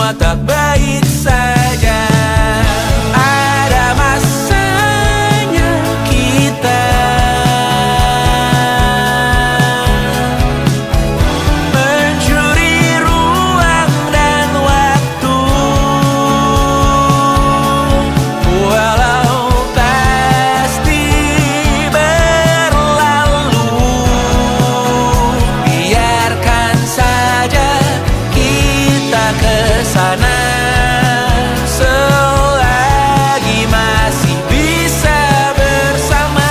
semua tak baik saja. Ada masanya kita mencuri ruang dan waktu, walau pasti berlalu. Biarkan saja kita kesana selagi masih bisa bersama.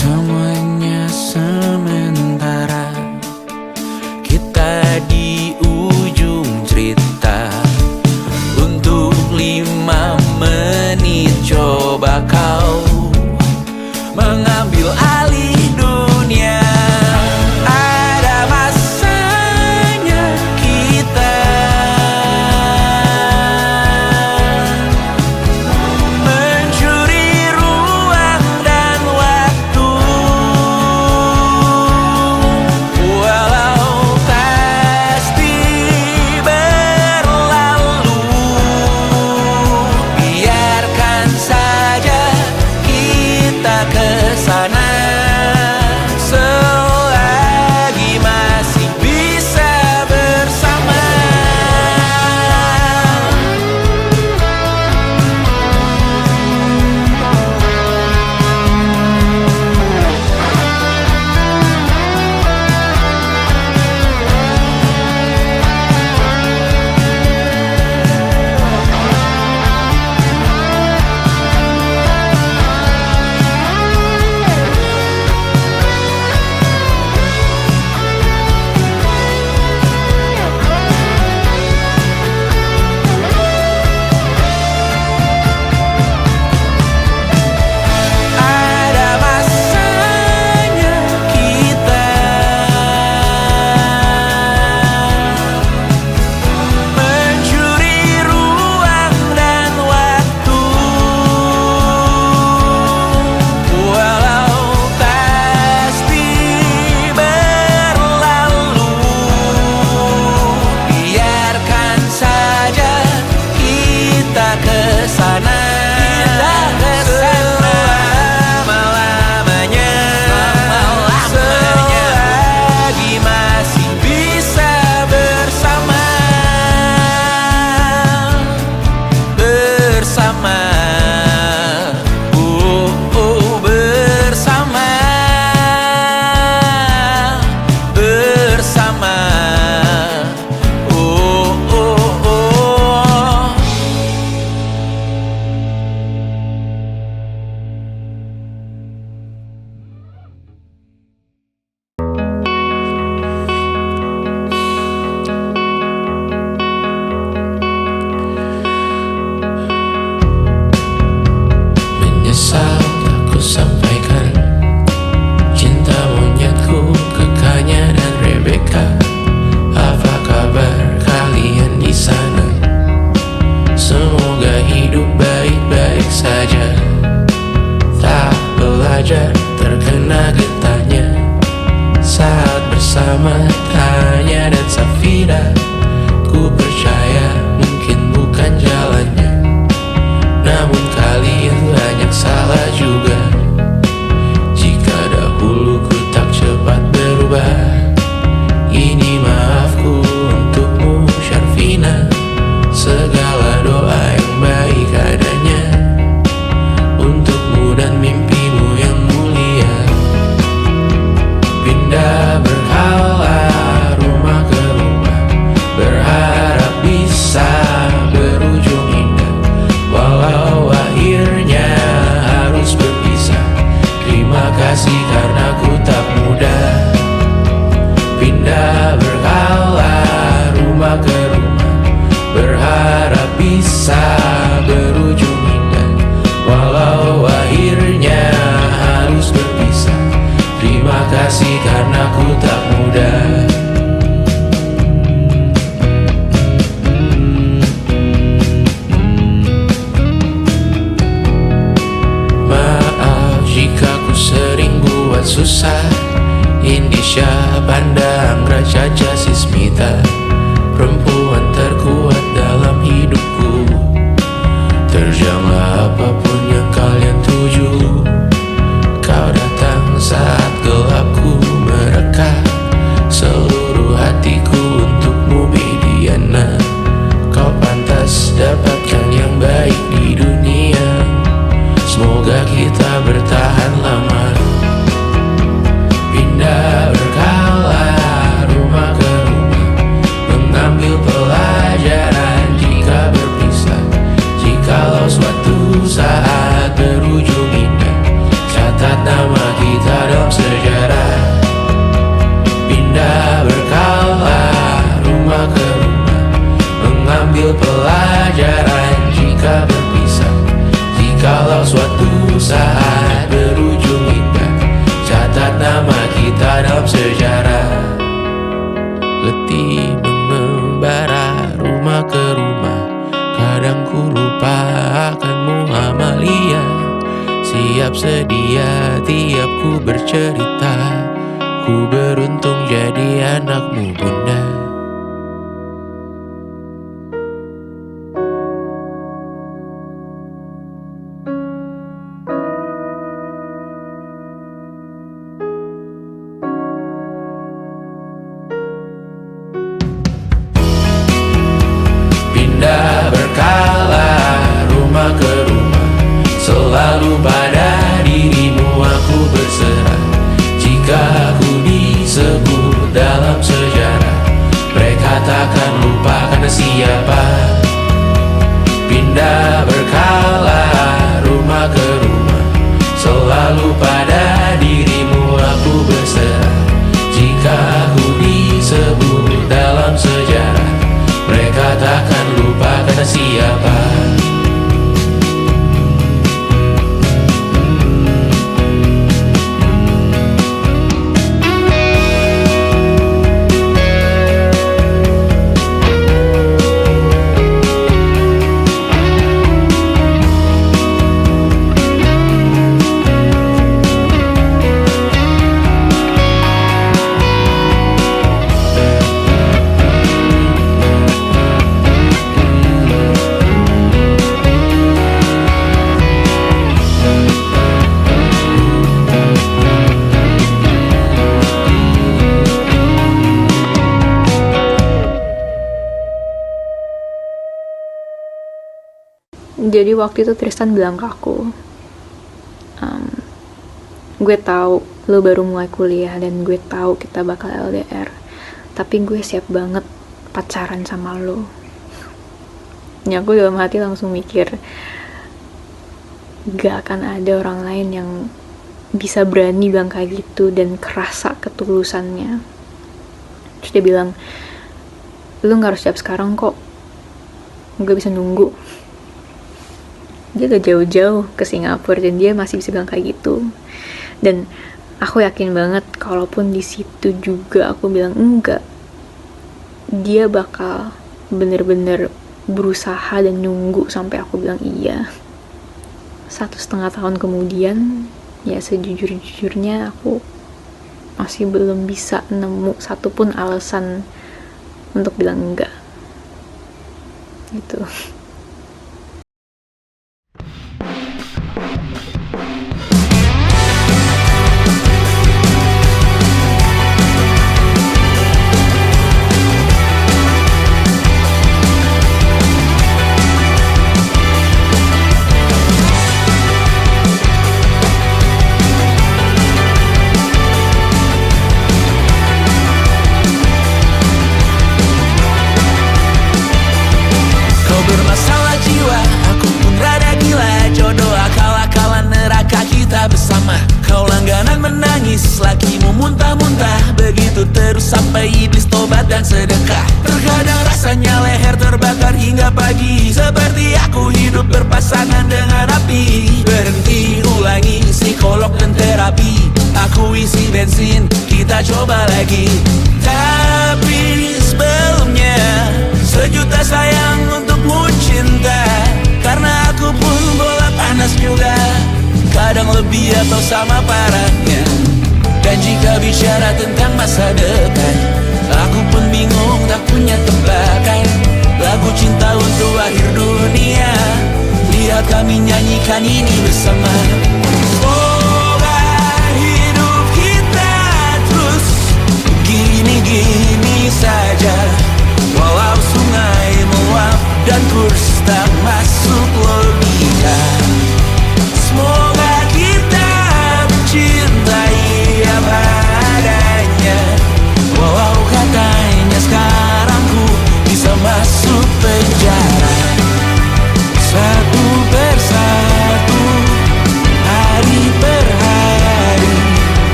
Semuanya sementara, kita di ujung cerita. Untuk 5 menit coba kau mengambil alih dunia. Ada masanya kita mencuri ruang dan waktu, walau pasti berlalu. Biarkan saja kita kesana selagi masih bisa bersama. Ada masanya kita mencuri ruang dan waktu, walau pasti berlalu. Biarkan saja kita kesana selama-lamanya, selagi masih bisa bersama. Bersama, bersama, bersama, oh. Menyesal tak ku sampaikan cinta monyetku ke Kanya dan Rebecca. Apa kabar kalian di sana? Semoga hidup baik-baik saja. Tak belajar terkena getahnya saat bersama Tanya dan Safira. Ku percaya mungkin bukan jalannya, namun kalian banyak salah juga. Jika dahulu ku tak cepat berubah, ini maafku untukmu Syarfina. Segala doa yang baik adanya untukmu dan mimpimu yang mulia. Pindah berhala rumah ke rumah, berharap bisa berujung indah, walau akhirnya harus berpisah. Kaca Sismita, perempuan terkuat dalam hidupku. Terjanglah apapun yang kalian tuju. Kau datang saat gelapku mereka seluruh hatiku untukmu Mediana. Kau pantas dapatkan yang baik di dunia. Semoga kita bertahan lama. Pindah berkala rumah ke rumah, mengambil pelajaran jika berpisah. Jikalau suatu saat berujung indah, catat nama kita dalam sejarah. Pindah berkala rumah ke rumah, mengambil pelajaran jika berpisah. Jikalau suatu saat berujung indah, catat nama kita dalam sejarah. Letih mengembara rumah ke rumah, kadang ku lupa akanmu Amalia. Siap sedia tiap ku bercerita, ku beruntung jadi anakmu bunda. Pindah berkala rumah ke rumah, selalu pada dirimu aku berserah. Jika aku disebut dalam sejarah, mereka takkan lupa karena siapa. Pindah berkala rumah ke rumah, selalu pada dirimu aku berserah. Jika aku disebut dalam sejarah, mereka takkan lupa karena siapa. Jadi waktu itu Tristan bilang ke aku, gue tahu lo baru mulai kuliah dan gue tahu kita bakal LDR, tapi gue siap banget pacaran sama lo. Ya aku dalam hati langsung mikir, gak akan ada orang lain yang bisa berani bilang kayak gitu dan kerasa ketulusannya. Terus dia bilang, lo gak harus siap sekarang kok, gue bisa nunggu. Dia udah jauh-jauh ke Singapura dan dia masih bisa bilang kayak gitu. Dan aku yakin banget kalaupun di situ juga aku bilang enggak, dia bakal bener-bener berusaha dan nunggu sampai aku bilang iya. 1,5 tahun kemudian, ya sejujur-jujurnya aku masih belum bisa nemu satupun alasan untuk bilang enggak gitu. Sampai iblis tobat dan sedekah. Terkadang rasanya leher terbakar hingga pagi, seperti aku hidup berpasangan dengan api. Berhenti, ulangi psikolog dan terapi. Aku isi bensin, kita coba lagi. Tapi sebelumnya 1.000.000 sayang untukmu cinta. Karena aku pun bola panas juga, kadang lebih atau sama parahnya. Dan jika bicara tentang masa depan, aku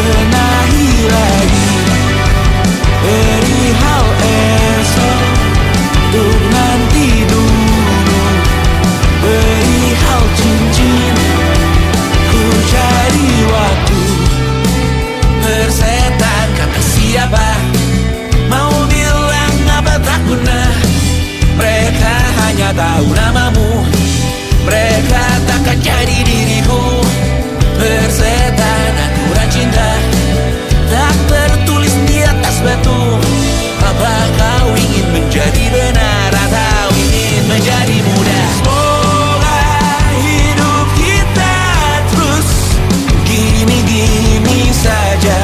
benahi lagi perihal esok, untuk nanti dulu perihal cincin. Ku cari waktu bersetan, kata siapa mau bilang apa tak guna. Mereka hanya tahu namamu, mereka takkan jadi diriku. Persetan aturan cinta tak tertulis di atas batu. Apa kau ingin menjadi benar atau ingin menjadi muda? Semoga hidup kita terus gini-gini saja,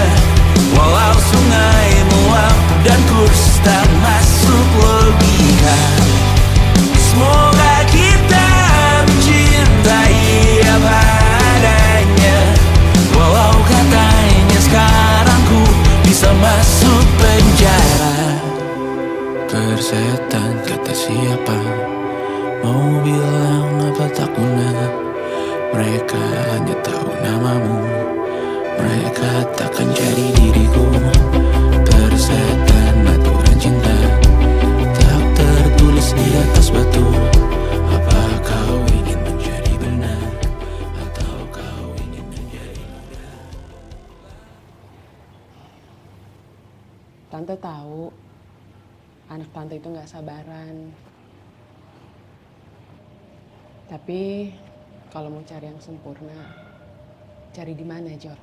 walau sungai meluap dan kurs tak masuk logika. Semoga kita mencintai apa adanya, walau katanya sekarang ku bisa masuk penjara. Persetan, kata siapa mau bilang apa tak guna. Mereka hanya tahu namamu, mereka takkan jadi diriku. Persetan aturan cinta tak tertulis di atas batu. Apa kau ingin menjadi benar atau kau ingin menjadi muda? Tante tahu anak tante itu gak sabaran. Tapi kalau mau cari yang sempurna, cari di mana, Jor?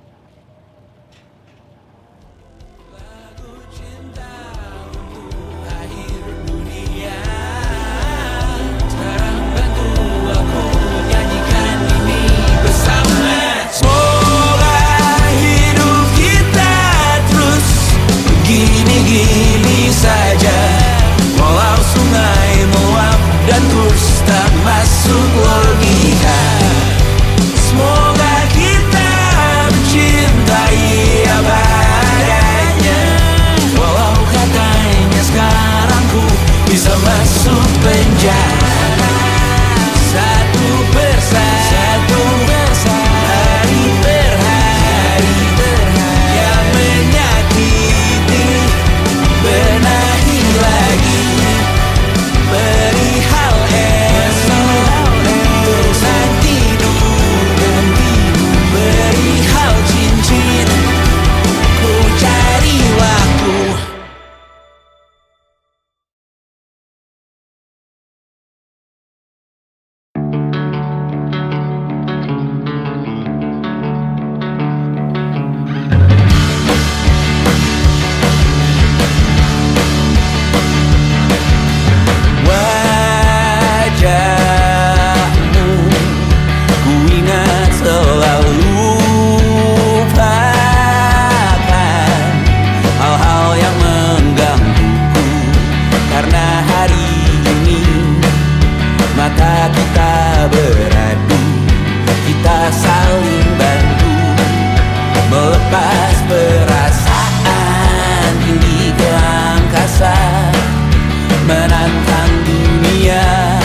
Gini-gini saja, walau sungai meluap dan kurs tak masuk logika. Semoga kita mencintai apa adanya, walau katanya sekarang ku bisa masuk penjara. Satu persatu, hari per hari, yang menyakiti benahi lagi perihal esok, untuk nanti dulu perihal cincin. Ku cari waktu. Wajahmu ku ingat selalu, lupakan hal-hal yang menggangguku. Karena hari ini mata kita beradu, kita saling bantu melepas perasaan tinggi ke angkasa, menantang dunia,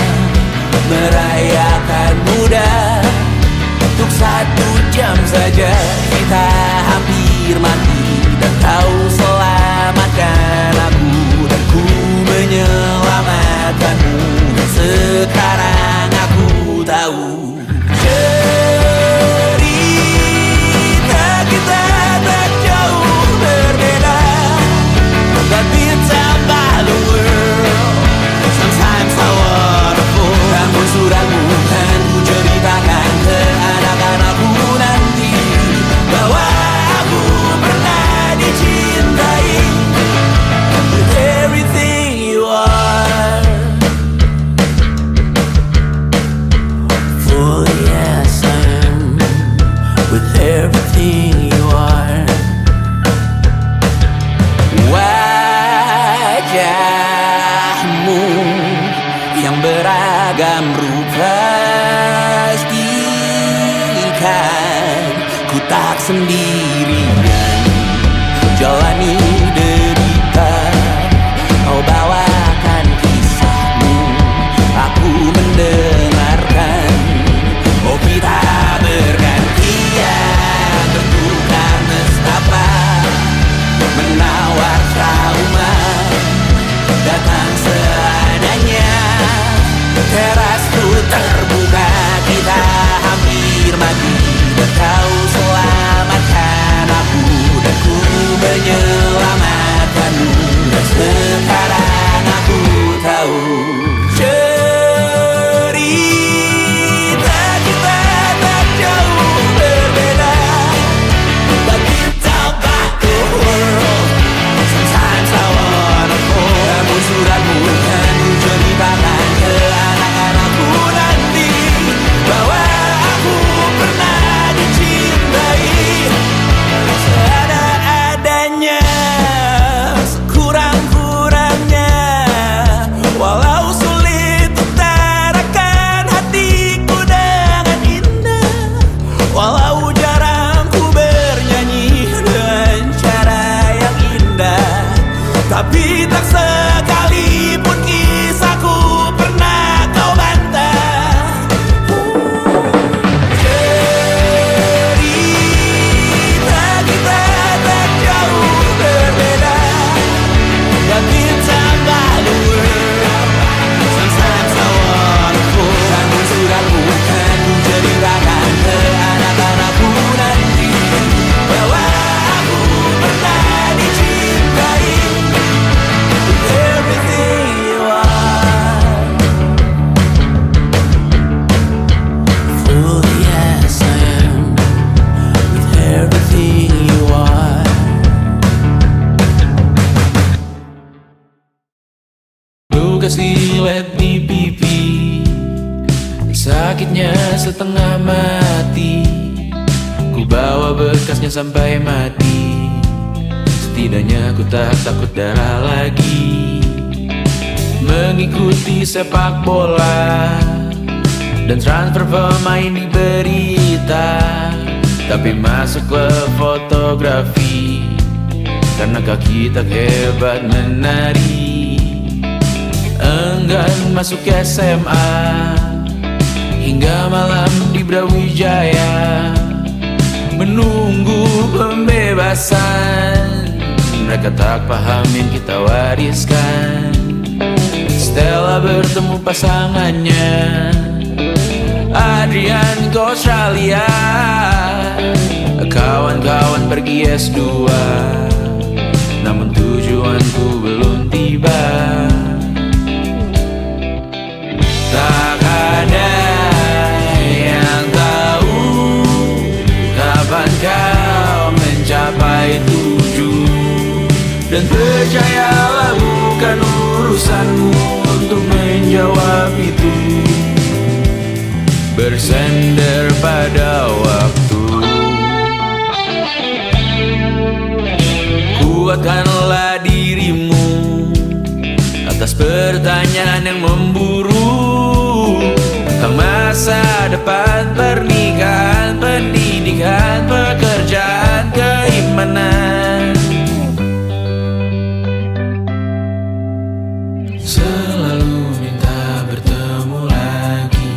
merayakan muda. Untuk 1 jam saja kita hampir mati, dan kau selamatkan aku, dan ku menyelamatkanmu. Dan sekarang aku tahu cerita kita tak jauh berbeda, but it's about the world. Sometimes so wonderful. Namun sudah bukan ku ceritakan ke anak-anakku nanti bahwa aku pernah dicintai with everything you are. For yes, I am with everything you are. Wajahmu yang beragam rupa, pastikan ku tak sendirian jalani derita. Kau bawakan kisahmu, aku mendengarkan. Oh, kita bergantian bertukar nestapa. kasih lihat di pipi, sakitnya setengah mati. Ku bawa bekasnya sampai mati. Setidaknya ku tak takut darah lagi. Mengikuti sepak bola dan transfer pemain di berita, tapi masuk klub fotografi karena kaki tak hebat menari. Enggan masuk SMA hingga malam di Brawijaya, menunggu pembebasan. Mereka tak paham yang kita wariskan. Stella bertemu pasangannya, Adrian ke Australia. Kawan-kawan pergi S2, namun tujuanku belum tiba. Tak ada yang tahu kapan kau mencapai tujuh. Dan percayalah bukan urusanmu untuk menjawab itu. Bersender pada waktu. Kuatkanlah dirimu atas pertanyaan yang memburu tentang masa depan, pernikahan, pendidikan, pekerjaan, keimanan. Selalu minta bertemu lagi,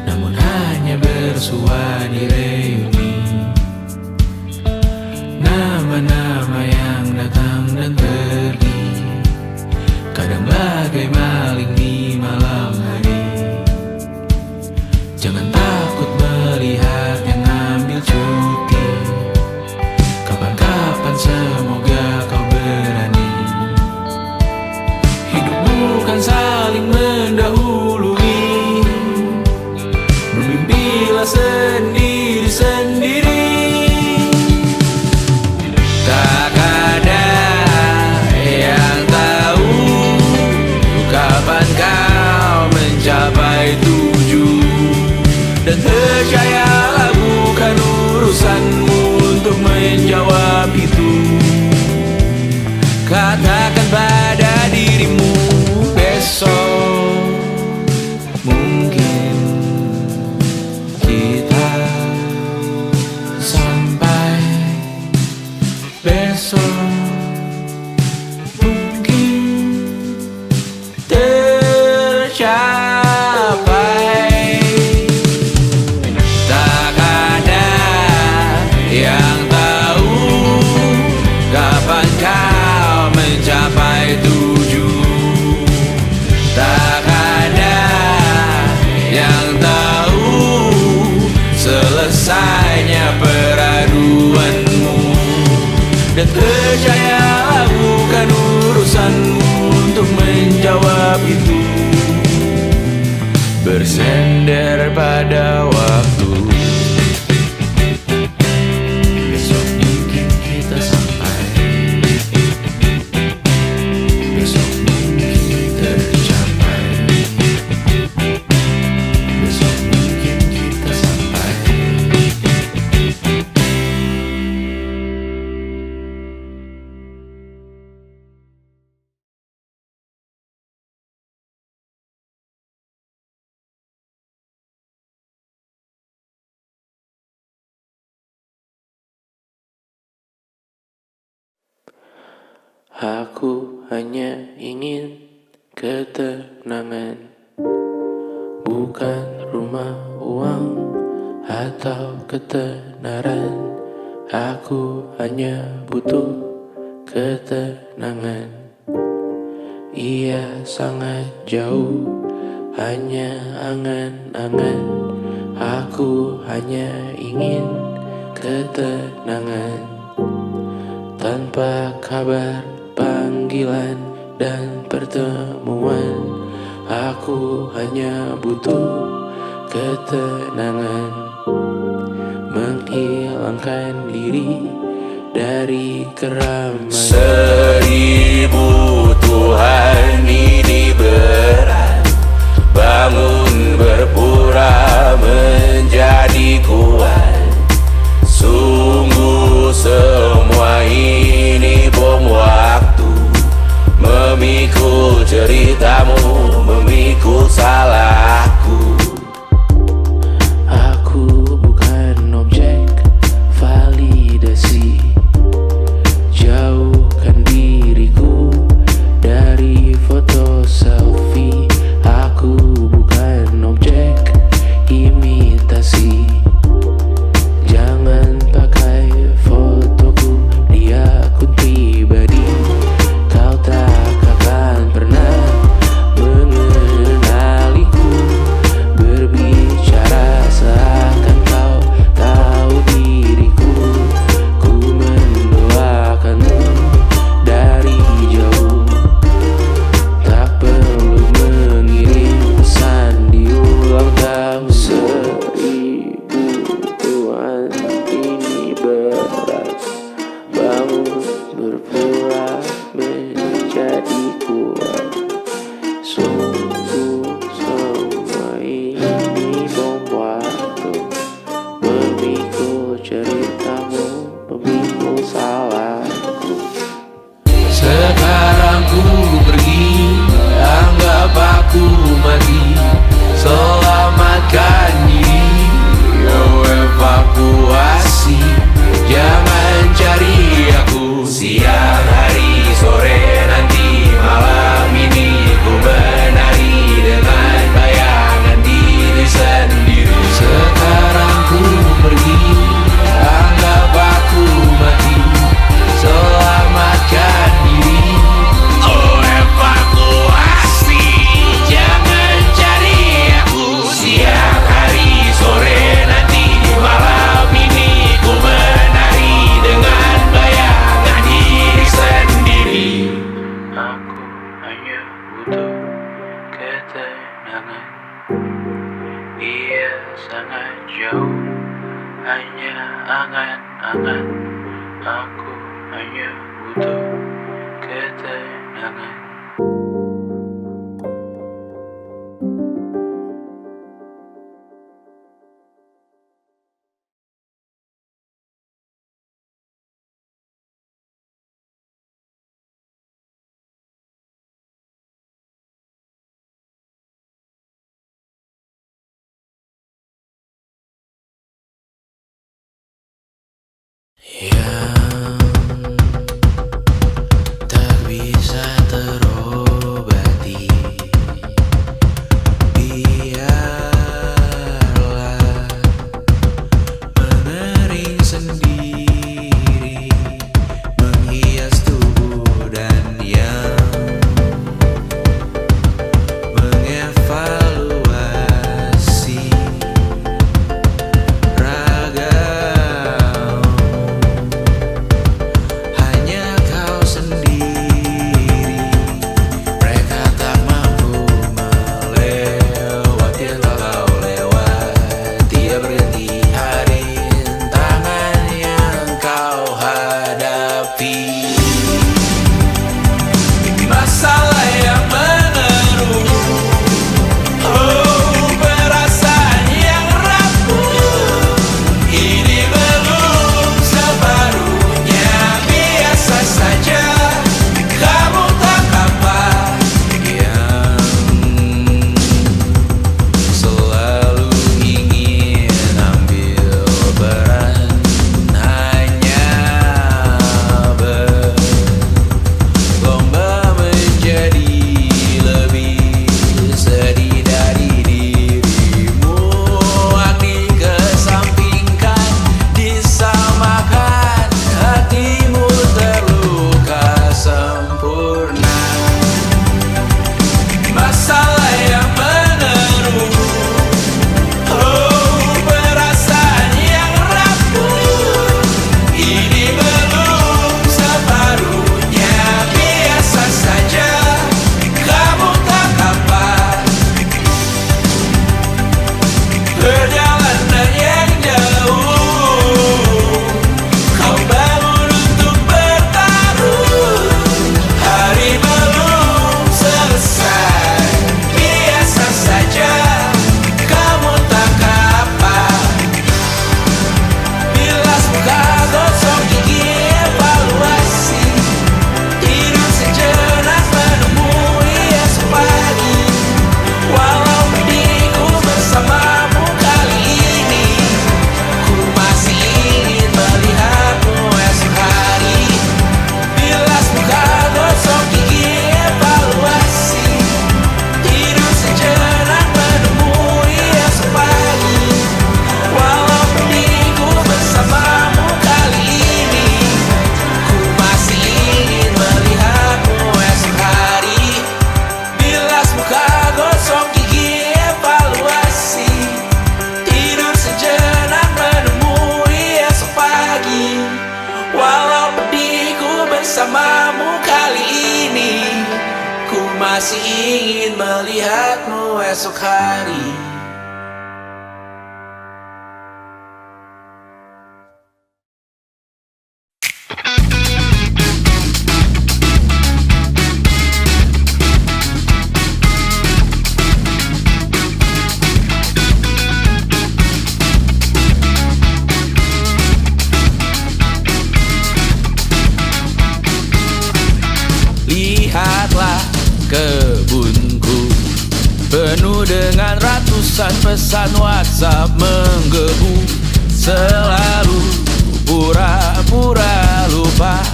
namun hanya bersua di reuni. Nama-nama yang datang dan pergi, kadang bagai maling di malam hari. Jangan takut melihat yang ambil cuti. Kapan-kapan semoga kau berani. Hidup bukan saling mendahului. Bermimpilah sendiri-sendiri. Tak ada yang tahu kapan kau mencapai tujuh. Dan percayalah bukan urusanmu untuk menjawab itu. Katakan pada dirimu besok mungkin kita sampai. Besok mungkin tercapai. Tak ada yang tahu kapan kau mencapai tujuh. Tak ada yang tahu selesainya peraduanmu. Dan percayalah bukan urusanmu untuk menjawab itu. Bersender pada waktu. Besok mungkin kita sampai. Besok mungkin tercapai. Besok mungkin kita sampai. Aku hanya ingin ketenangan, bukan rumah, uang, atau ketenaran. Aku hanya butuh ketenangan. Ia sangat jauh, hanya angan-angan. Aku hanya ingin ketenangan. Tanpa kabar, panggilan, dan pertemuan, aku hanya butuh ketenangan. Menghilangkan diri dari keramaian. 1000 Tuhan ini bangun berpura menjadi kuat. Sungguh semua ini bom waktu, memikul ceritamu, memikul salahku. Aku bukan objek validasi. Jauhkan diriku dari foto selfie. Aku bukan objek imitasi. Jangan pakai fotoku di akun pribadi. Kau tak akan pernah mengenaliku. Berbicara seakan kau tahu diriku. Ku mendoakanmu dari jauh. Tak perlu mengirim pesan di ulang tahun. 1000 Tuhan ini berat. Bangun berpura menjadi kuat. Sungguh semua ini bom waktu, memikul ceritamu, memikul salahku. Sekarang ku pergi, anggap aku mati. Selamatkan diri, evakuasi. Jangan cari aku siang hari sore nanti malam ini. Ku menari dengan bayangan diri sendiri. Sekarang ku pergi, anggap aku mati. Selamatkan diri, evakuasi. Jangan cari aku siang hari sore nanti malam ini. Ku menari dengan bayangan diri sendiri. Aku hanya butuh ketenangan. Ia sangat jauh, hanya angan-angan. Aku hanya butuh ketenangan. Yang tak bisa terobati, biarlah mengering sendiri, menghias tubuh dan yang mengevaluasi ragam. Hanya kau sendiri, mereka tak mampu melewati yang kau lewati. Tidak berhenti rintangan yang kau hadapi. Masalah yang mengeruh, oh perasaan yang rapuh. Ini belum separuhnya, biasa saja. Kamu tak apa yang selalu ingin ambil peran, hanya bersamamu kali ini. Ku masih ingin melihatmu esok hari. Lihatlah kebunku, penuh dengan ratusan pesan WhatsApp menggebu. Selalu pura-pura lupa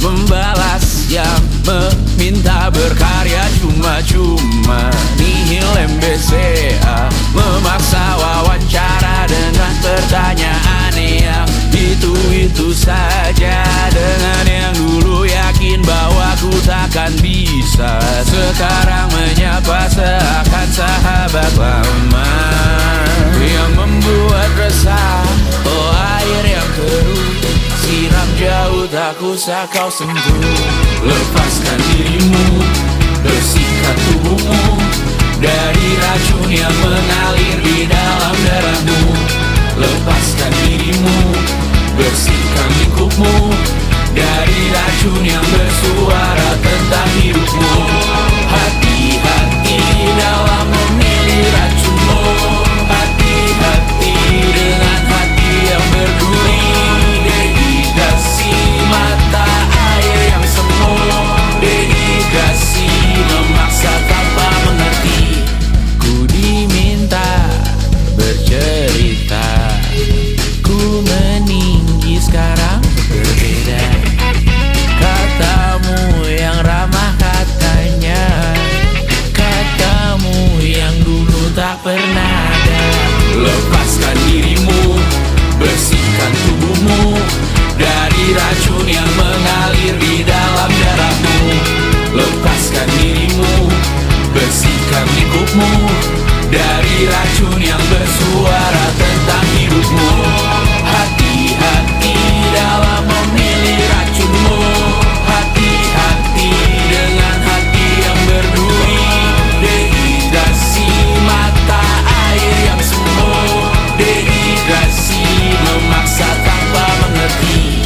membalas yang meminta berkarya cuma-cuma. Nihil MBCA memaksa wawancara dengan pertanyaan yang itu saja. Dengan yang dulu yakin bahwa ku takkan bisa, sekarang menyapa seakan sahabat lama. Yang membuat resah, oh air yang keruh, siram jauh tak usah kau sentuh. Lepaskan dirimu, bersihkan tubuhmu dari racun yang mengalir di dalam darahmu. Lepaskan dirimu, bersihkan lingkupmu dari racun yang bersuara tentang hidupmu. Hati-hati dalam memilih racunmu. Hati-hati dengan hati yang berduri. Dehidrasi mata air yang semu. Dehidrasi memaksa tanpa mengerti. Ku diminta bercerita, ku meninggi sekarang berbeda. Katamu yang ramah katanya, katamu yang dulu tak pernah ada. Lepaskan dirimu, bersihkan tubuhmu dari racun yang mengalir di dalam darahmu. Lepaskan dirimu, bersihkan lingkupmu dari racun yang bersuara tentang hidupmu. Hati-hati dalam memilih racunmu. Hati-hati dengan hati yang berduri. Dehidrasi mata air yang semu. Dehidrasi memaksa tanpa mengerti.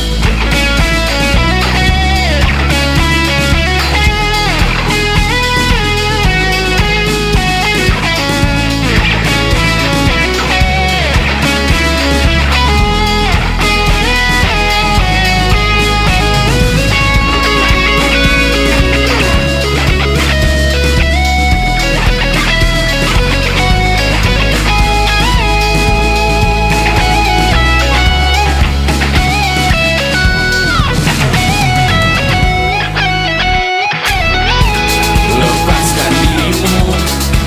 Lepaskan dirimu,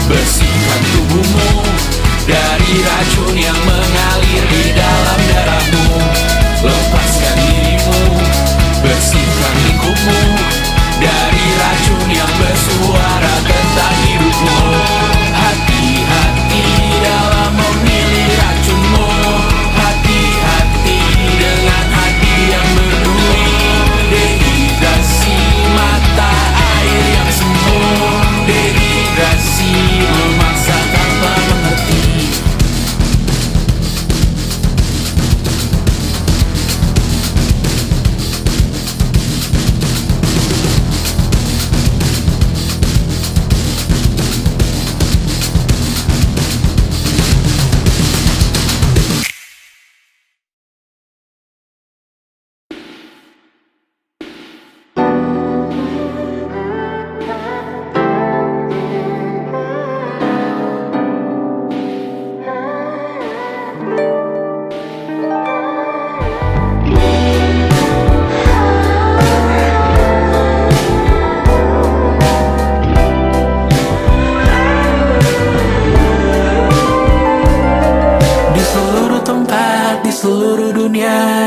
bersihkan tubuhmu dari racun yang mengalir di dalam darahmu. Lepaskan dirimu, bersihkan lingkupmu dari racun yang bersuara tentang hidupmu. Hati-hati dalam memilih racunmu. Hati-hati dengan hati yang berduri. Dehidrasi mata air yang semu. Dehidrasi memaksa tanpa mengerti.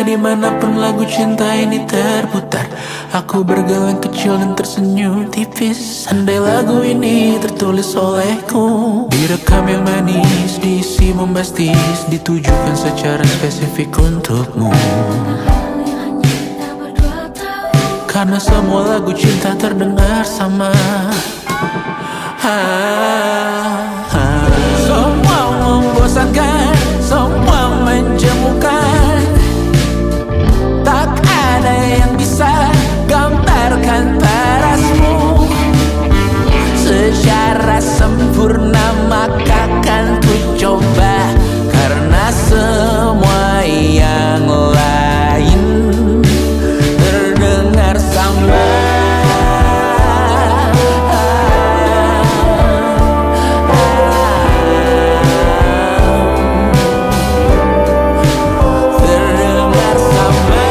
Dimanapun lagu cinta ini terputar, aku bergeleng kecil dan tersenyum tipis. Andai lagu ini tertulis olehku, direkam yang manis, diisi bombastis, ditujukan secara spesifik untukmu. karena semua lagu cinta terdengar sama. Semua membosankan, semua menjemukan. Tak ada yang bisa gambarkan parasmu secara sempurna, maka kan ku coba. Karena semua yang lain terdengar sama. Terdengar sama.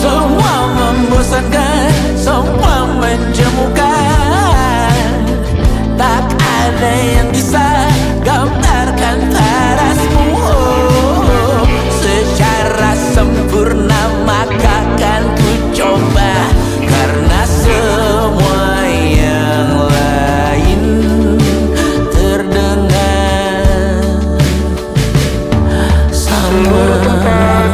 Semua membosankan, semua menjemukan. Tak ada yang bisa gambarkan parasmu secara sempurna, maka kan ku coba. Karena semua yang lain terdengar sama.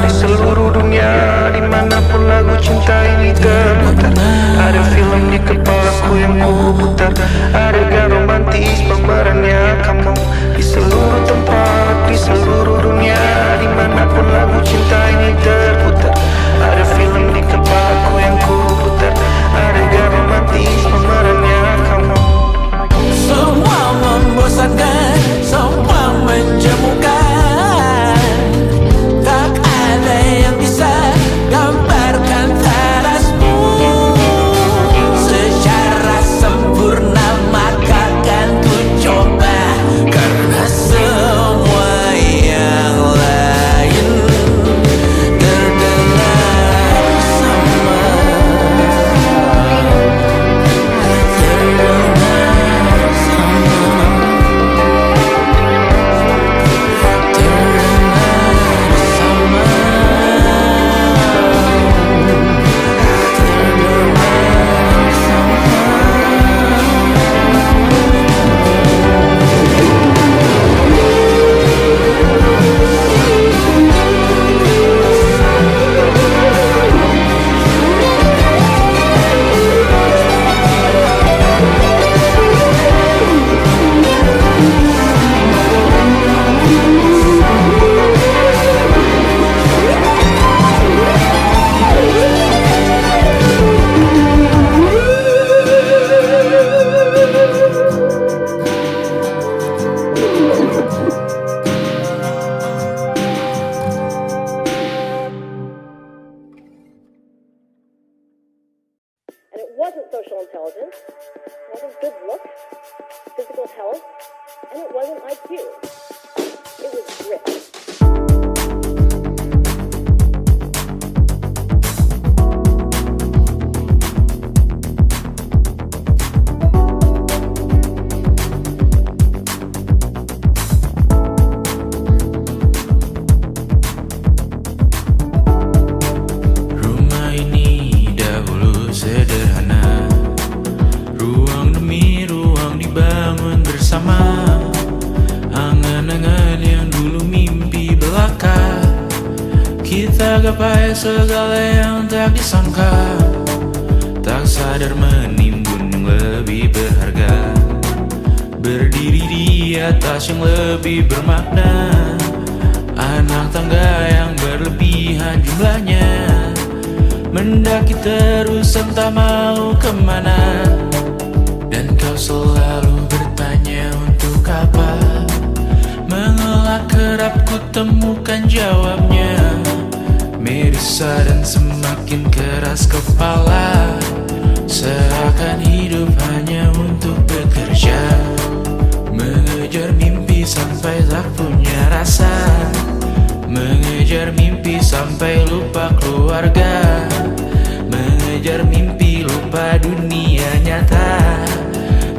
Di seluruh dunia, dimanapun lagu cinta ini terputar, ada film di kepalaku yang ku putar, adegan romantis pemerannya kamu. Di seluruh tempat, di seluruh dunia, dimanapun lagu cinta ini terputar, ada film di kepalaku yang ku putar, adegan romantis pemerannya kamu. Semua membosankan, semua menjemukan. Tak ada yang bisa gambarkan parasmu secara sempurna, maka kan ku coba. Karena semua yang lain terdengar sama. Terdengar sama. And it wasn't social intelligence, it wasn't good looks, physical health, and it wasn't IQ. It was grit. Rumah ini dahulu sederhana, ruang demi ruang dibangun bersama. Angan-angan yang dulu mimpi belaka, kita gapai segala yang tak disangka. Tak sadar menimbun yang lebih berharga, berdiri di atas yang lebih bermakna. Anak tangga yang berlebihan jumlahnya, mendaki terus entah mau kemana. Dan kau selalu bertanya untuk apa, mengelak kerap ku temukan jawabnya. Merisa dan semakin keras kepala, seakan hidup hanya untuk bekerja, mengejar mimpi sampai tak punya rasa, mengejar mimpi sampai lupa keluarga, mengejar mimpi lupa dunia nyata,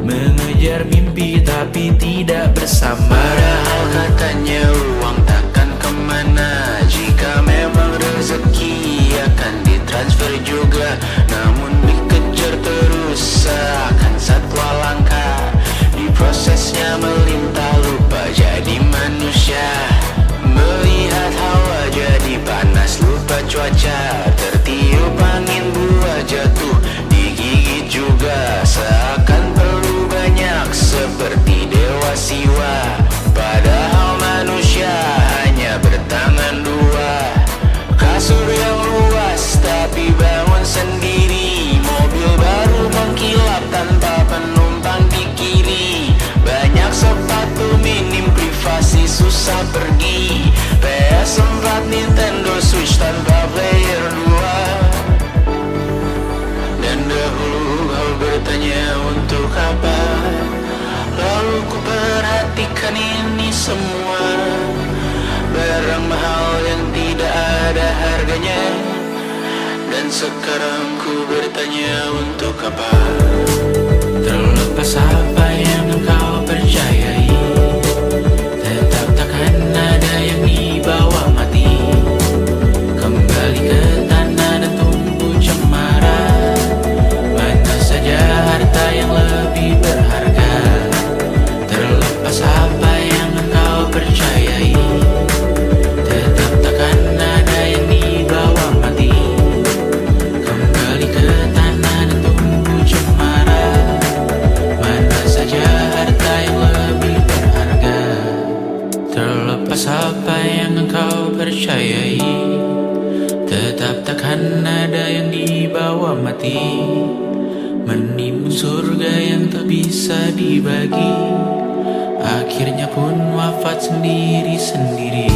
mengejar mimpi tapi tidak bersama. Padahal katanya uang takkan kemana, jika memang rezeki akan ditransfer juga. Namun dikejar terus seakan satwa langka, melakukan ini semua. Barang mahal yang tidak ada harganya. Dan sekarang ku bertanya untuk apa? Terlepas apa yang engkau percayai, tetap takkan ada yang dibawa mati. Kembali ke tanah dan tumbuh cemara. Mana saja harta yang lebih berharga. Terlepas apa yang engkau percayai, tetap takkan ada yang dibawa mati. Kembali ke tanah dan tumbuh cemara. Mana saja harta yang lebih berharga. Terlepas apa yang engkau percayai, tetap takkan ada yang dibawa mati. Menimbun surga yang tak bisa dibagi, akhirnya pun wafat sendiri-sendiri.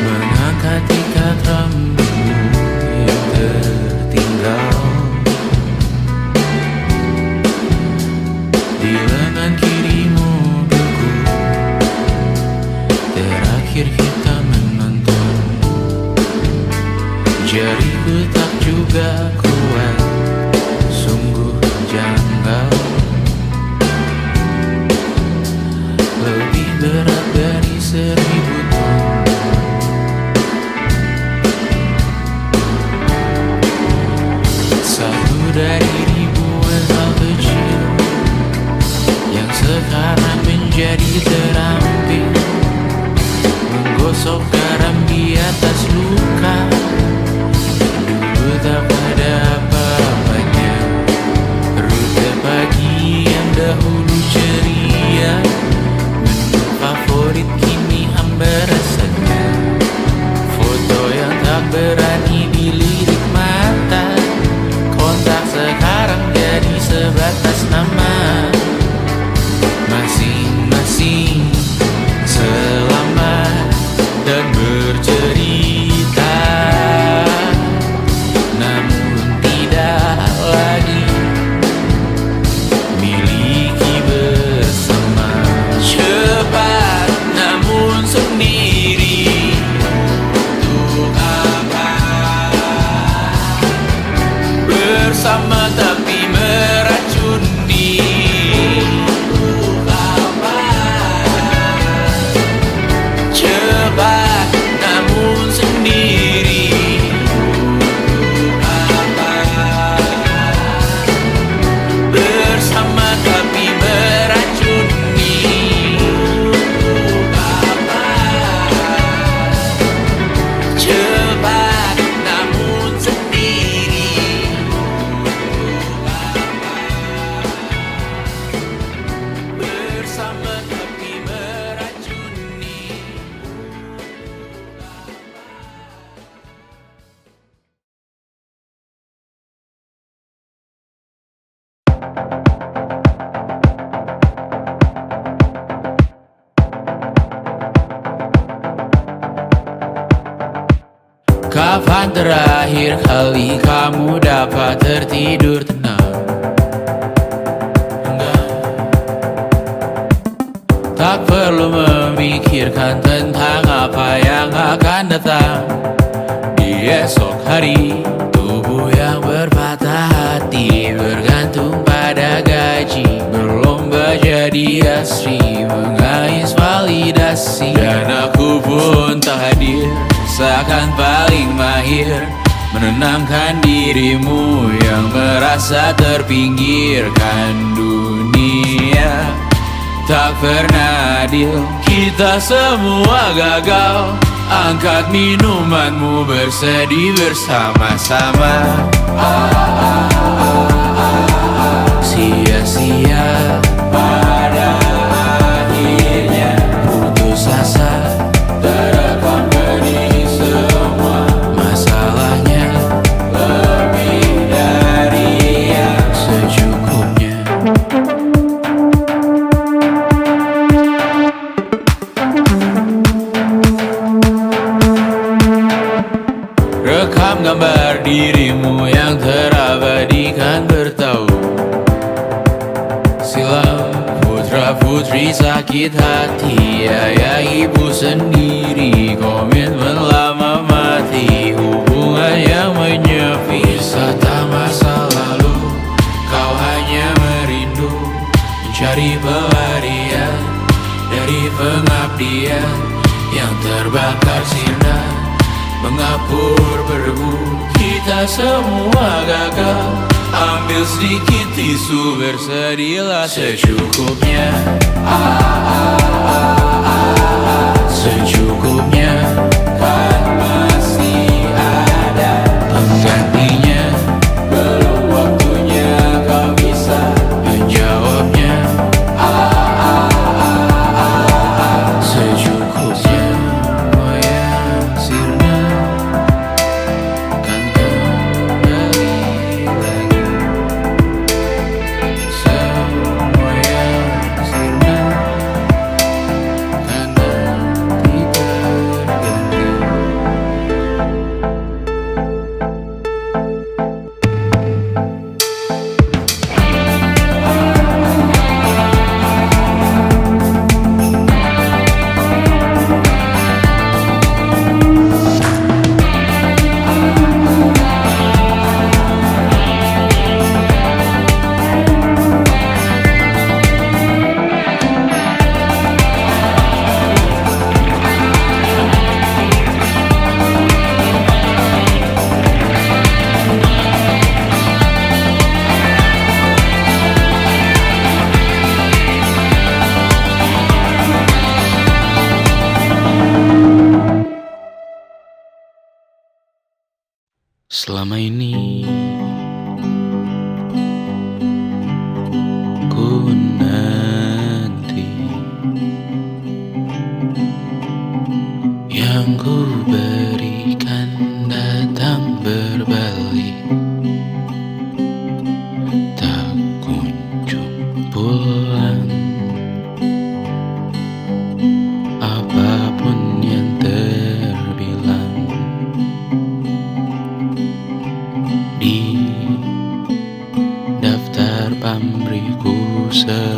Mengangkat ikat rambutmu yang tertinggal di lengan kirimu beku. Terakhir kita menonton, jariku tak juga kuat, sungguh janggal. Lebih berat dari 1000 ton. Satu dari ribuan hal kecil yang sekarang menjadi terampil, menggosok garam di atas luka. Dulu tak pada apa-apanya, rute pagi yang dahulu ceria, menu favorit kini hambar rasanya. Foto yang tak berani dilirik mata, kontak sekarang jadi sebatas nama. Masing-masing selamat dan bercerita, namun tidak lagi miliki bersama. Cepat namun sendiri, untuk apa? Bersama tapi meracuni, untuk apa? Cepat namun sendiri, untuk apa? Bersama tapi meracuni, untuk apa? Cepat namun sendiri, bersama tapi meracuni. Kapan terakhir kali kamu dapat tertidur tenang? Enggak. Tak perlu memikirkan tentang apa yang akan datang di esok hari. Tubuh yang berpatah hati bergantung pada gaji, berlomba jadi asri, mengais validasi. Dan aku pun tak hadir, seakan paling mahir menenangkan dirimu yang merasa terpinggirkan dunia. Tak pernah adil, kita semua gagal. Angkat minumanmu, bersedih bersama-sama. Sia-sia pada akhirnya putus asa, terekam benih semua. Masalahnya lebih dari yang secukupnya. bertahu. Silam putra putri sakit hati, ayah ibu sendiri komitmen lama mati. Hubungan yang menyepi, wisata masa lalu. Kau hanya merindu, mencari pelarian dari pengabdian yang terbakar sinar, mengapur berdebu. Kita semua gagal. Ambil sedikit tisu, bersedihlah secukupnya. Secukupnya, kan masih ada penggantinya. Belum waktunya kau bisa menjawabnya. Secukupnya, goyang sirna, kan kembali lagi. Semua yang sirna, kan nanti berganti. Selama ini ku nanti yang ku berikan datang berbalik, tak kunjung pulang. Apapun yang terbilang di daftar pamrihku seorang,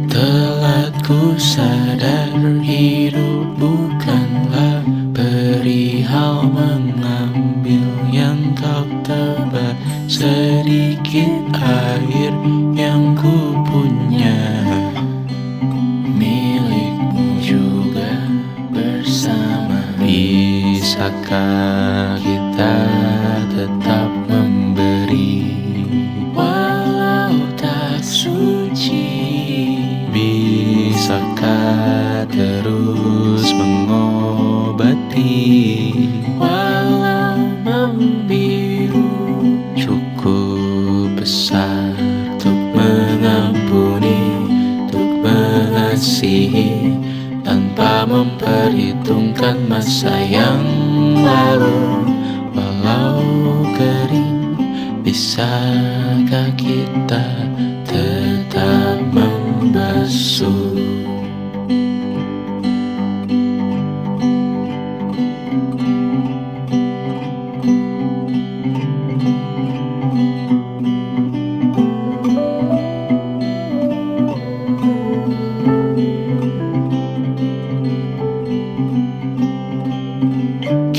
telah ku sadar hidup bukanlah perihal mengambil yang kau tebar. Sedikit air yang ku punya milikmu juga bersama. Bisakah kita tetap memberi walau tak suci? Bisakah terus mengobati walau membiru? Cukup besar untuk mengampuni, untuk mengasihi, tanpa memperhitungkan masa yang lalu. Walau kering, bisakah kita tetap membasuh?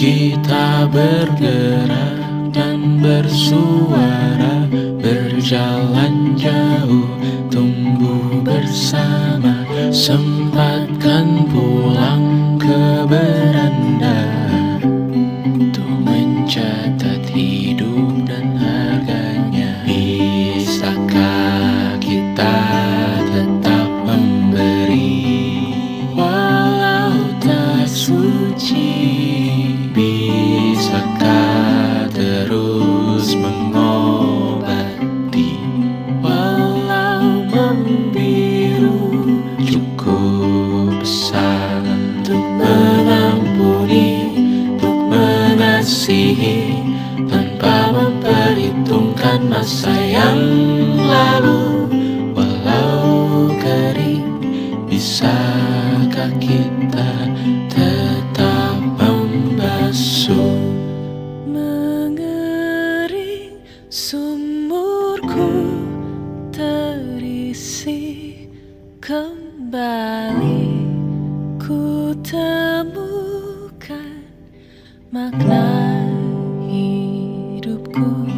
Kita bergerak dan bersuara, berjalan jauh, tumbuh bersama. Sempatkan pulang ke beranda untuk mencatat hidup dan harganya. Bisakah kita tetap memberi walau tak suci? Bisakah terus mengobati walau membiru? Cukup besar untuk mengampuni, untuk mengasihi, tanpa memperhitungkan masa yang lalu. Walau kering, bisakah kita tetap membasuh? makna hidupku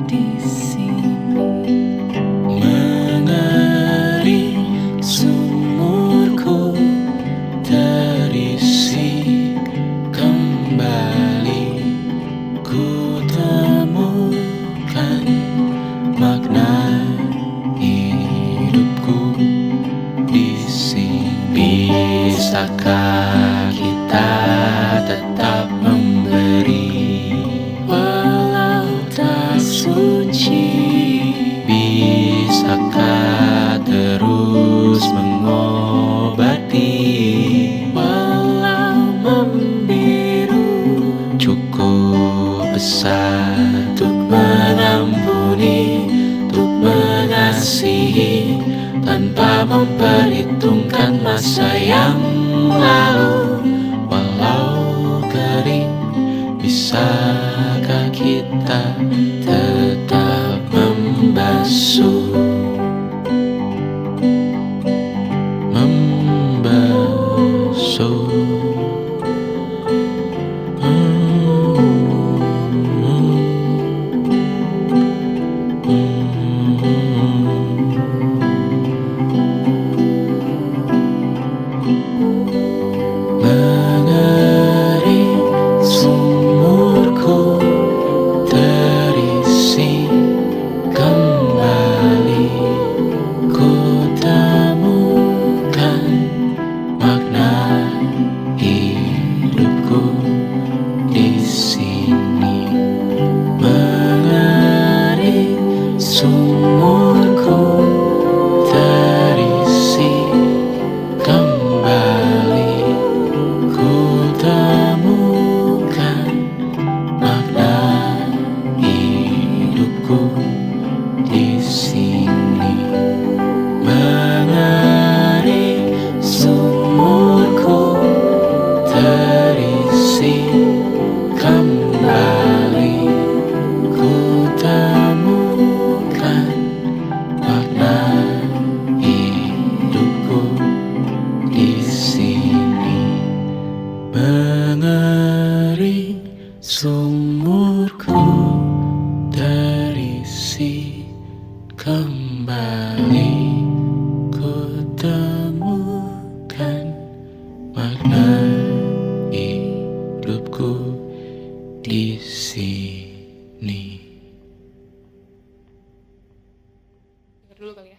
di sini. Mengering sumurku terisi kembali, ku temukan makna hidupku di sini. Bisakah kita tetap memberi walau tak suci? Bisakah terus mengobati walau membiru? Cukup besar untuk mengampuni, untuk mengasihi, tanpa memperhitungkan masa yang lalu. Walau kering, bisakah kita tetap membasuh? Membasuh. Mengering sumurku terisi kembali, ku temukan makna hidupku di sini. Mengering sumurku terisi kembali, ku temukan makna hidupku di sini. Mengering sumurku terisi kembali, ku temukan makna hidupku di sini. Mengering sumurku terisi kembali, ku temukan makna hidupku di sini. Dulu kali ya.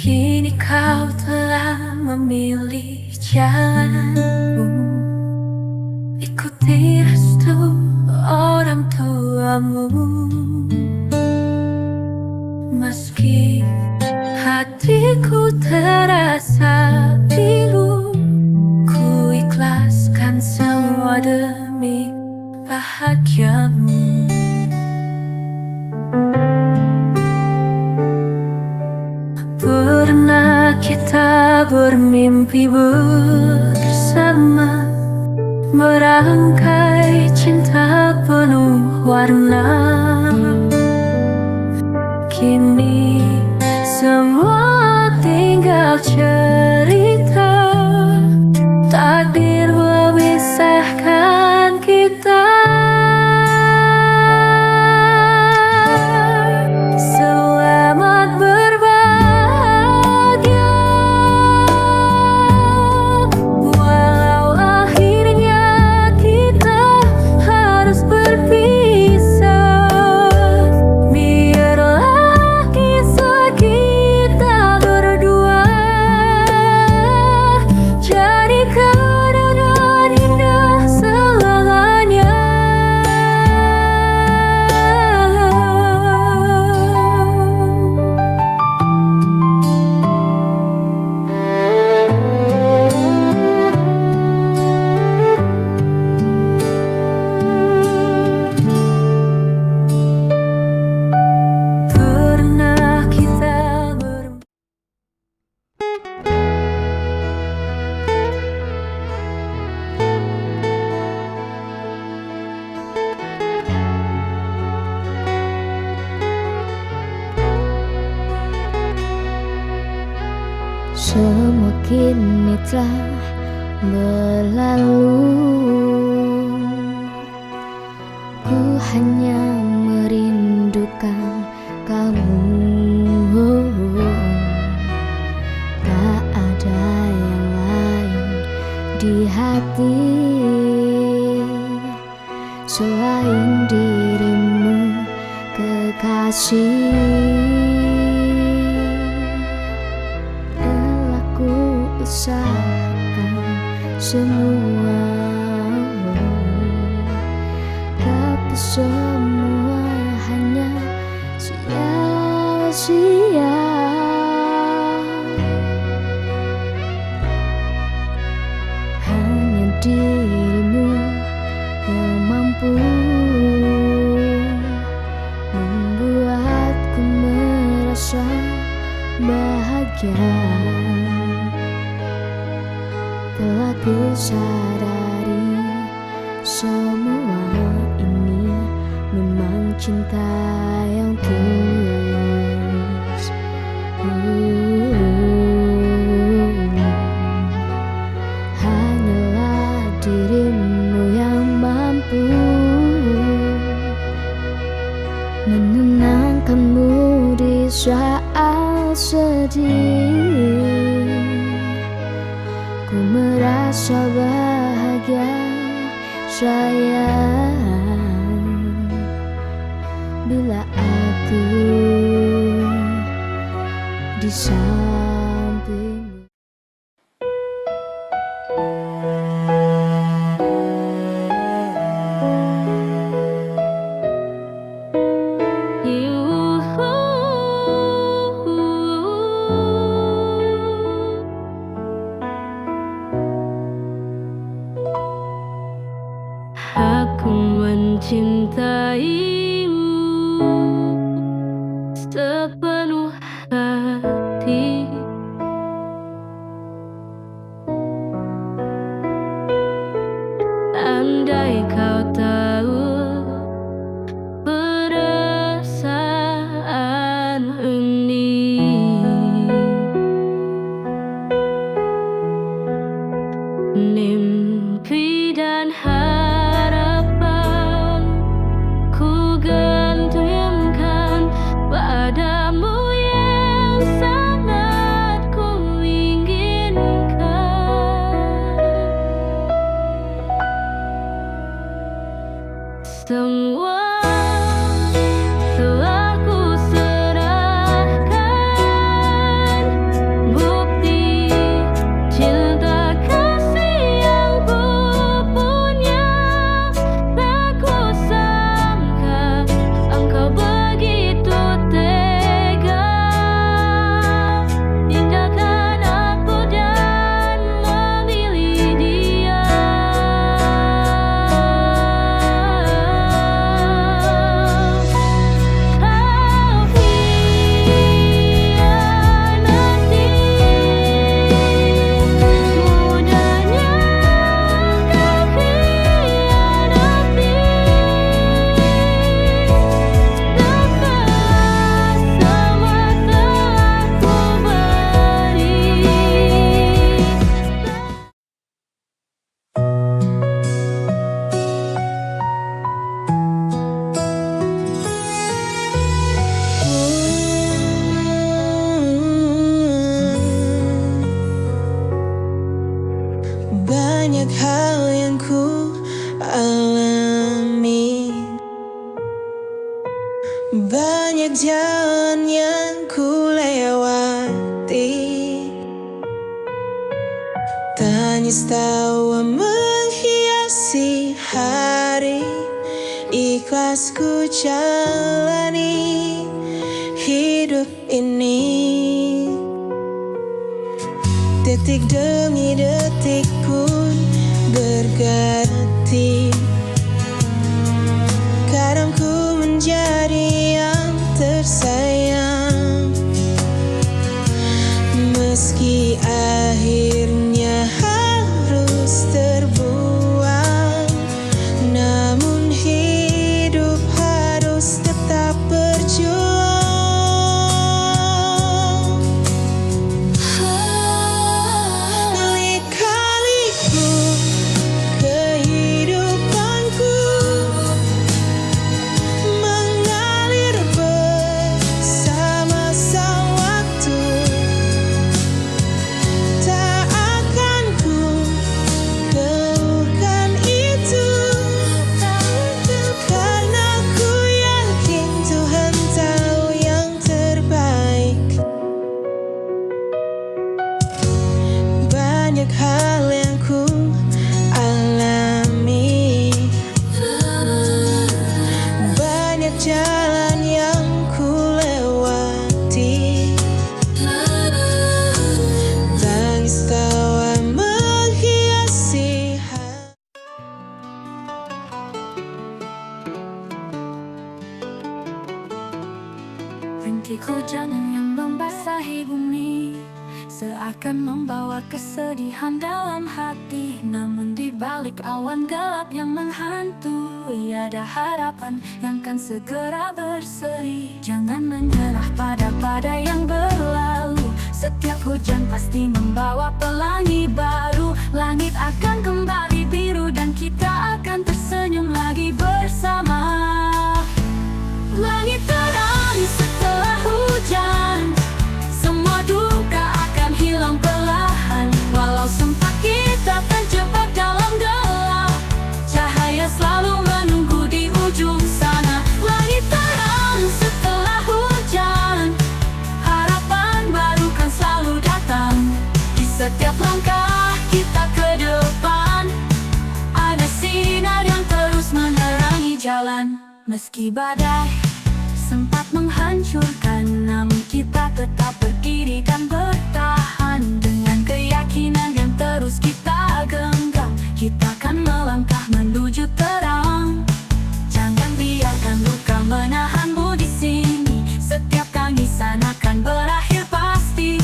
Kini kau telah memilih jalanmu, ikuti restu orang tuamu. Meski hatiku terasa pilu, ku ikhlaskan semua demi bahagiamu. Pernah kita bermimpi bersama, merangkai cinta penuh warna. Kini semua tinggal cerita, takdir memisahkan kita. Selamat berbahagia, walau akhirnya kita harus Semua kini telah berlalu. Ku hanya merindukan kamu. Tak ada yang lain di hati selain dirimu, kekasih. Telah ku usahakan semua, tapi semua hanya sia-sia. Hanya dirimu yang mampu membuatku merasa bahagia. Telah ku sadari semua ini memang cinta yang tulus. Hanyalah dirimu yang mampu menenangkanmu di saat sedih. Ku merasa bahagia sayang bila aku di sampingmu. Aku mencintaimu sepenuh hati. Andai kau tahu perasaan ini, mimpi dan harapan ku gantungkan padamu yang sangat ku inginkan. Semua telah ku serahkan, bukti cinta kasih yang ku punya. Tak ku sangka engkau begitu tega tinggalkan aku dan memilih dia. Banyak hal yang ku alami, banyak jalan yang ku lewati. Tangis tawa menghiasi hari, ikhlas ku jalani hidup ini. Detik demi detik pun berganti. Kadang ku menjadi yang tersayang, meski akhirnya harus terbuang. Namun hidup harus tetap berjuang. rintik hujan yang membasahi bumi, seakan membawa kesedihan dalam hati. Namun di balik awan gelap yang menghantui, ada harapan yang kan segera berseri. Jangan menyerah pada badai yang berlalu, setiap hujan pasti membawa pelangi baru. Langit akan kembali biru dan kita akan tersenyum lagi bersama. Langit terang setelah hujan, semua duka akan hilang perlahan. Walau sempat kita terjebak dalam gelap, cahaya selalu menunggu di ujung sana. Langit terang setelah hujan, harapan baru kan selalu datang. Di setiap langkah kita ke depan, ada sinar yang terus menerangi jalan. Meski badai sempat menghancurkan, namun kita tetap berdiri dan bertahan. Dengan keyakinan yang terus kita genggam, kita akan melangkah menuju terang. Jangan biarkan luka menahanmu di sini, setiap tangisan akan berakhir pasti.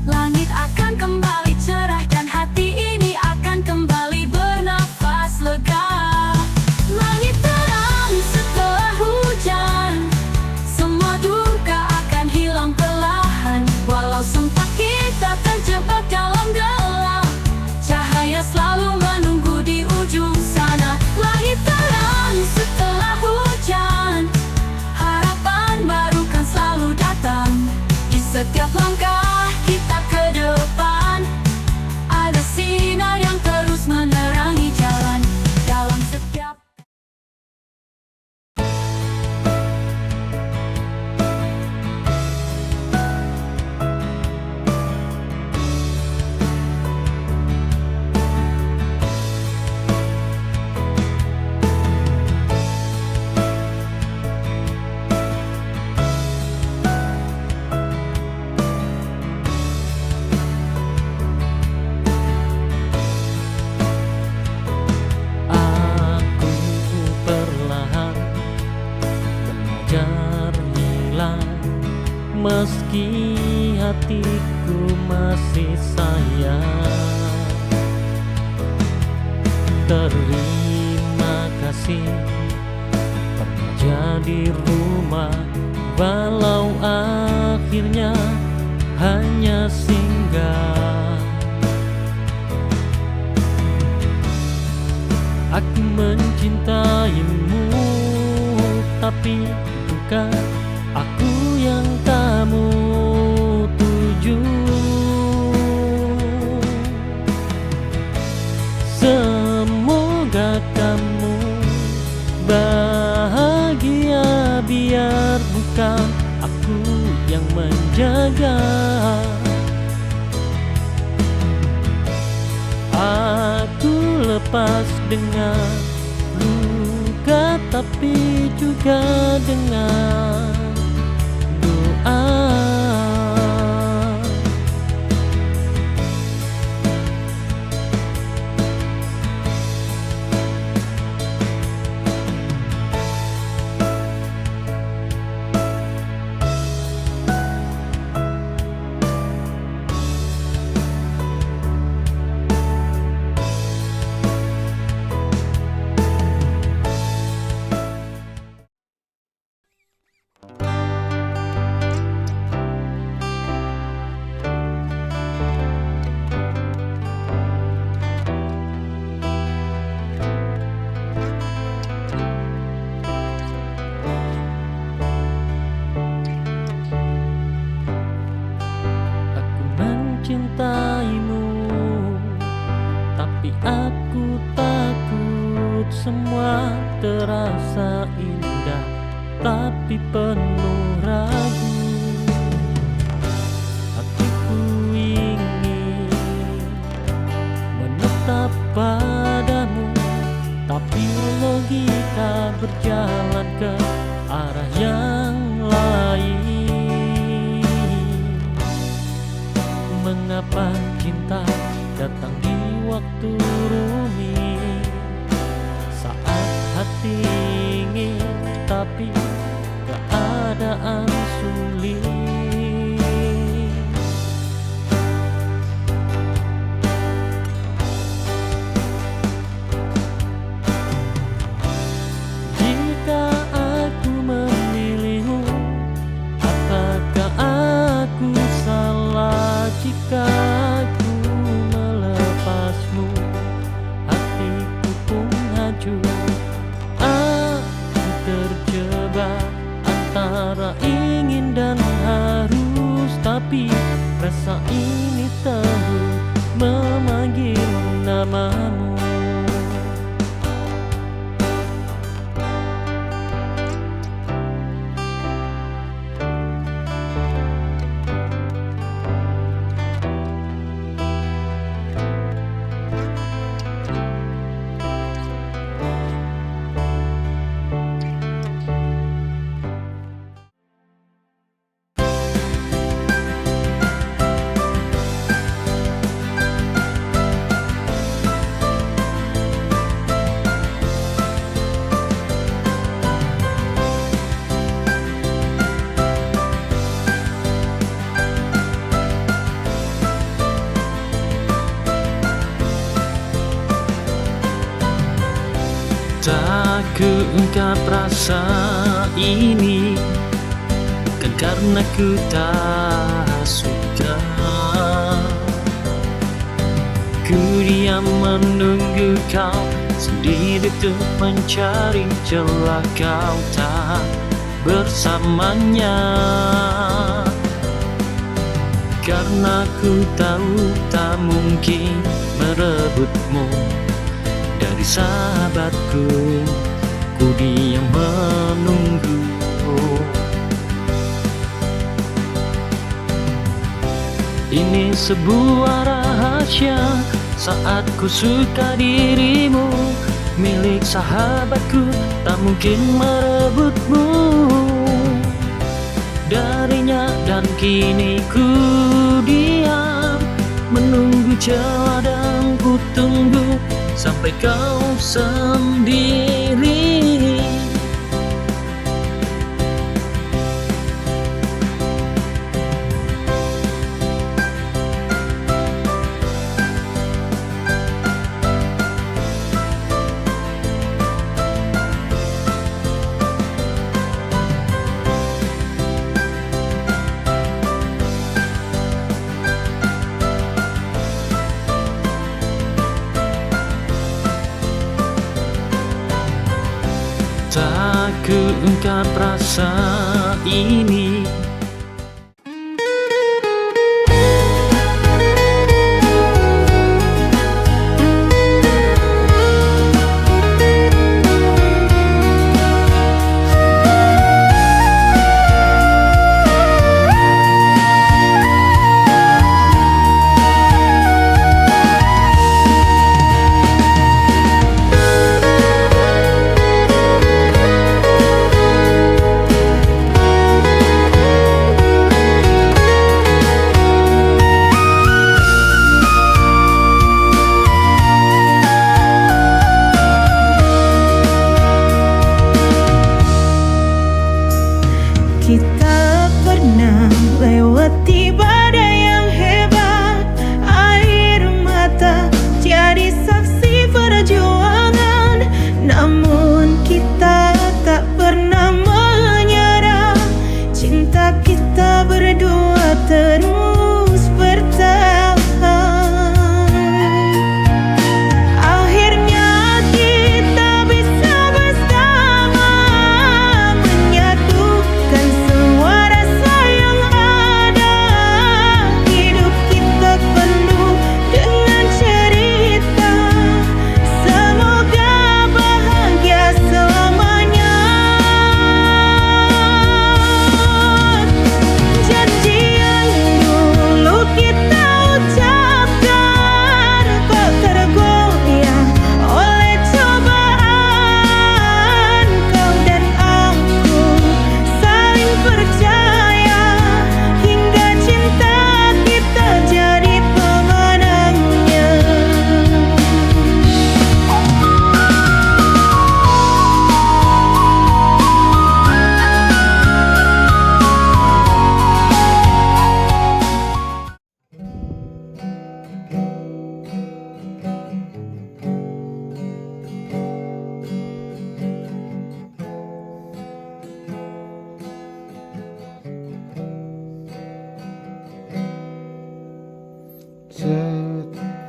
Langit akan kembali cerah dan hati ini akan kembali bernafas lega. Langit terang setelah hujan, semua duka akan hilang perlahan. Walau sempat kita terjebak dalam gelap, cahaya selalu menunggu di ujung sana. Langit terang setelah hujan, harapan baru kan selalu datang. Di setiap langkah kita ke depan, ada sinar yang terus menerangi jalan. Dalam setiap Aku perlahan belajar hilang, meski hatiku masih sayang. Terima kasih pernah jadi rumah, walau akhirnya hanya singgah. Aku mencintaimu, tapi bukan aku yang kamu tuju. Semoga kamu bahagia, biar bukan aku yang menjaga. Aku lepas dengan luka, tapi juga dengan doa. Mencintaimu, tapi aku takut semua terasa indah, tapi penuh ragu. Hatiku ingin menetap padamu, tapi logika berjalan ke arah yang lain. Mengapa cinta datang di waktu rumit, saat hati ingin tapi keadaan sulit. Jika aku memilihmu, apakah aku salah jika aku melepasmu? Hatiku pun hancur. Aku terjebak antara ingin dan harus, tapi rasa ini terus memanggil namamu. Tak kuungkap rasa ini, bukan karena ku tak suka. Ku diam menunggu kau sendiri tuh mencari celah kau tak bersamanya. Karena ku tahu tak mungkin merebutmu dari sahabatku, ku diam menunggu. Ini sebuah rahasia, saat ku suka dirimu, milik sahabatku, tak mungkin merebutmu darinya. Dan kini ku diam menunggu celah dan ku tunggu sampai kau sendiri. Tak kuungkap rasa ini.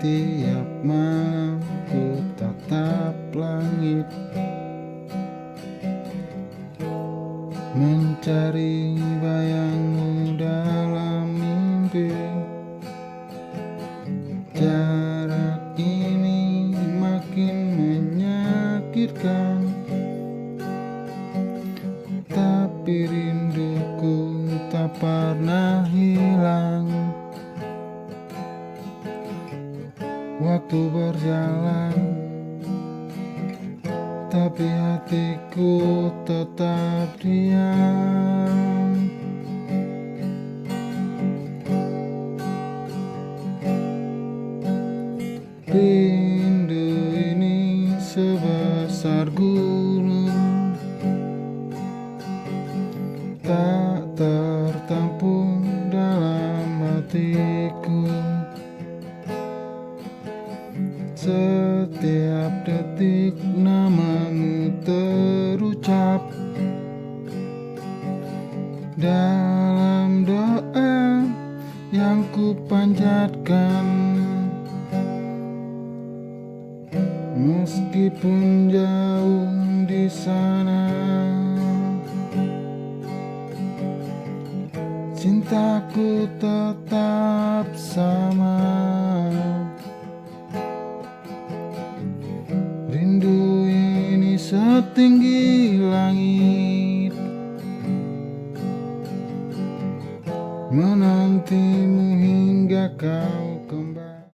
Tiap malam ku tatap langit, mencari bayangmu dalam mimpi. Jarak ini makin menyakitkan, tapi rinduku tak pernah hilang. Waktu berjalan, tapi hatiku tetap diam. Rindu ini sebesar gunung, tak tertampung dalam hatiku. Setiap detik namamu terucap dalam doa yang ku panjatkan. Meskipun jauh di sana, cintaku tetap sama. Rindu ini setinggi langit, menantimu hingga kau kembali.